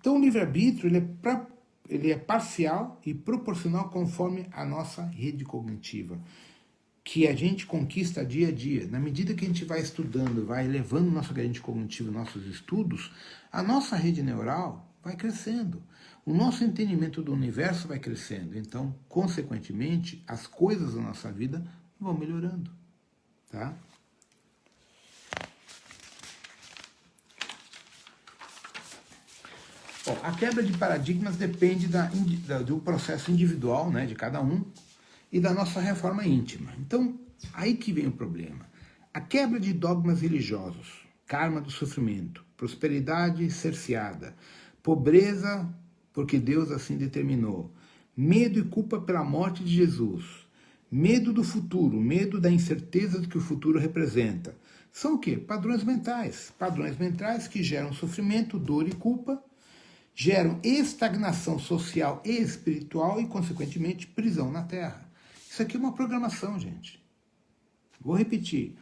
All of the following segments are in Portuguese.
Então o livre-arbítrio ele é parcial e proporcional conforme a nossa rede cognitiva, que a gente conquista dia a dia. Na medida que a gente vai estudando, vai elevando nossa rede cognitiva, nossos estudos, a nossa rede neural vai crescendo. O nosso entendimento do universo vai crescendo. Então, consequentemente, as coisas da nossa vida vão melhorando. Tá? Bom, a quebra de paradigmas depende do processo individual, né, de cada um, e da nossa reforma íntima. Então, aí que vem o problema. A quebra de dogmas religiosos, karma do sofrimento, prosperidade cerceada, pobreza porque Deus assim determinou, medo e culpa pela morte de Jesus, medo do futuro, medo da incerteza do que o futuro representa. São o quê? Padrões mentais. Padrões mentais que geram sofrimento, dor e culpa, geram estagnação social e espiritual e, consequentemente, prisão na Terra. Isso aqui é uma programação, gente. Vou repetir.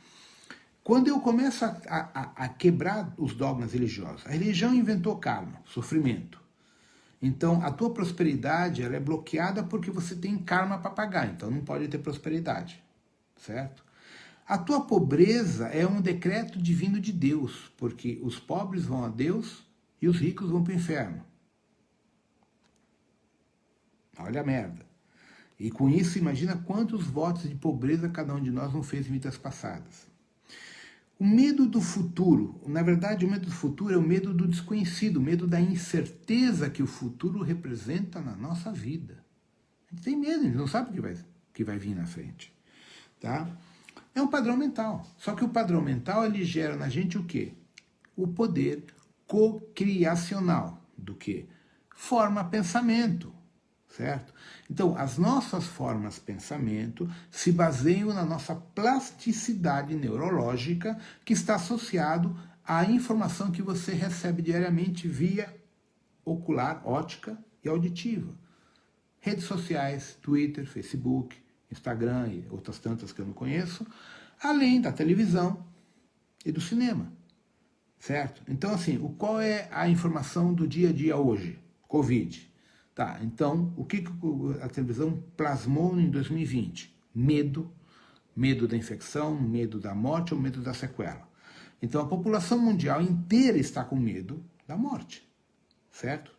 Quando eu começo a quebrar os dogmas religiosos, a religião inventou karma, sofrimento. Então, a tua prosperidade ela é bloqueada porque você tem karma para pagar, então não pode ter prosperidade, certo? A tua pobreza é um decreto divino de Deus, porque os pobres vão a Deus e os ricos vão para o inferno. Olha a merda. E com isso, imagina quantos votos de pobreza cada um de nós não fez em vidas passadas. O medo do futuro, na verdade o medo do futuro é o medo do desconhecido, o medo da incerteza que o futuro representa na nossa vida. A gente tem medo, a gente não sabe o que vai vir na frente. Tá? É um padrão mental, só que o padrão mental ele gera na gente o quê? O poder cocriacional do quê? Forma pensamento. Certo? Então, as nossas formas de pensamento se baseiam na nossa plasticidade neurológica que está associado à informação que você recebe diariamente via ocular, óptica e auditiva. Redes sociais, Twitter, Facebook, Instagram e outras tantas que eu não conheço, além da televisão e do cinema. Certo? Então, assim, qual é a informação do dia a dia hoje? Covid. Tá, então, o que a televisão plasmou em 2020? Medo, medo da infecção, medo da morte ou medo da sequela. Então, a população mundial inteira está com medo da morte, certo?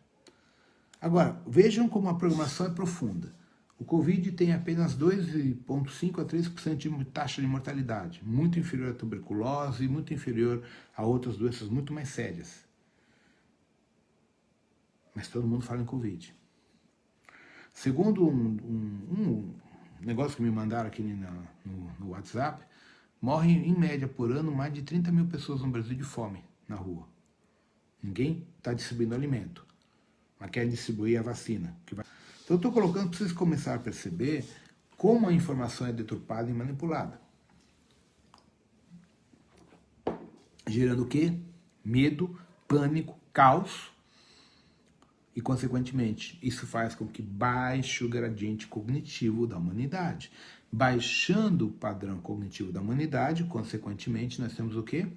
Agora, vejam como a programação é profunda. O Covid tem apenas 2,5% a 3% de taxa de mortalidade, muito inferior à tuberculose e muito inferior a outras doenças muito mais sérias. Mas todo mundo fala em Covid. Segundo um negócio que me mandaram aqui no WhatsApp, morrem em média por ano mais de 30 mil pessoas no Brasil de fome na rua. Ninguém está distribuindo alimento, mas quer distribuir a vacina. Então eu estou colocando para vocês começarem a perceber como a informação é deturpada e manipulada. Gerando o quê? Medo, pânico, caos. E, consequentemente, isso faz com que baixe o gradiente cognitivo da humanidade. Baixando o padrão cognitivo da humanidade, consequentemente, nós temos o quê?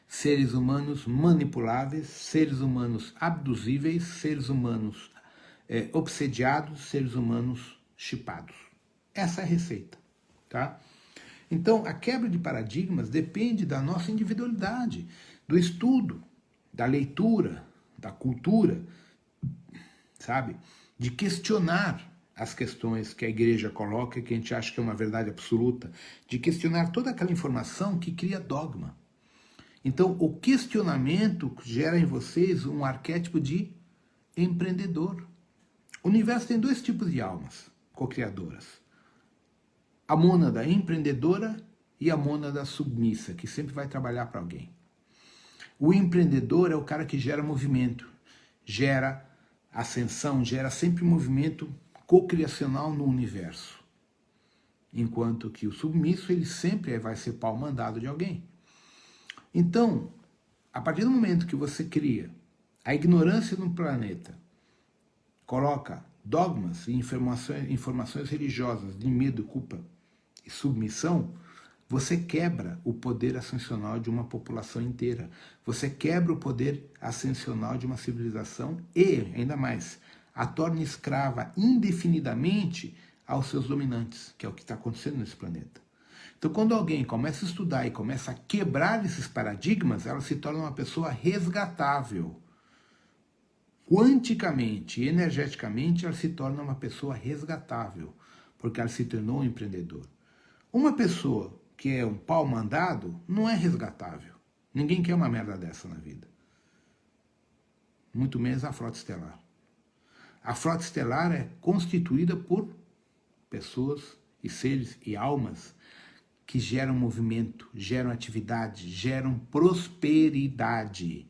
Seres humanos manipuláveis, seres humanos abduzíveis, seres humanos obsediados, seres humanos chipados. Essa é a receita, tá? Então, a quebra de paradigmas depende da nossa individualidade, do estudo, da leitura, da cultura, sabe? De questionar as questões que a igreja coloca, que a gente acha que é uma verdade absoluta, de questionar toda aquela informação que cria dogma. Então, o questionamento gera em vocês um arquétipo de empreendedor. O universo tem dois tipos de almas co-criadoras. A mônada empreendedora e a mônada submissa, que sempre vai trabalhar para alguém. O empreendedor é o cara que gera movimento, gera ascensão, gera sempre movimento cocriacional no universo. Enquanto que o submisso, ele sempre vai ser pau mandado de alguém. Então, a partir do momento que você cria a ignorância no planeta, coloca dogmas e informações religiosas de medo, culpa e submissão, você quebra o poder ascensional de uma população inteira. Você quebra o poder ascensional de uma civilização e, ainda mais, a torna escrava indefinidamente aos seus dominantes, que é o que está acontecendo nesse planeta. Então, quando alguém começa a estudar e começa a quebrar esses paradigmas, ela se torna uma pessoa resgatável. Quanticamente e energeticamente, ela se torna uma pessoa resgatável, porque ela se tornou um empreendedor. Uma pessoa que é um pau mandado não é resgatável. Ninguém quer uma merda dessa na vida. Muito menos a frota estelar. A frota estelar é constituída por pessoas e seres e almas que geram movimento, geram atividade, geram prosperidade.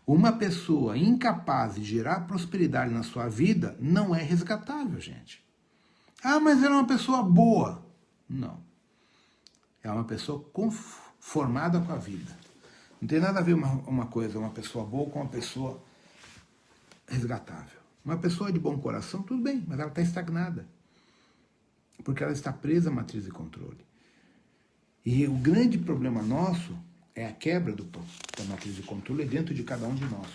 Uma pessoa incapaz de gerar prosperidade na sua vida não é resgatável, gente. Ah, mas ela é uma pessoa boa. Não. É uma pessoa conformada com a vida. Não tem nada a ver uma coisa, uma pessoa boa com uma pessoa resgatável. Uma pessoa de bom coração, tudo bem, mas ela está estagnada. Porque ela está presa à matriz de controle. E o grande problema nosso é a quebra da matriz de controle dentro de cada um de nós.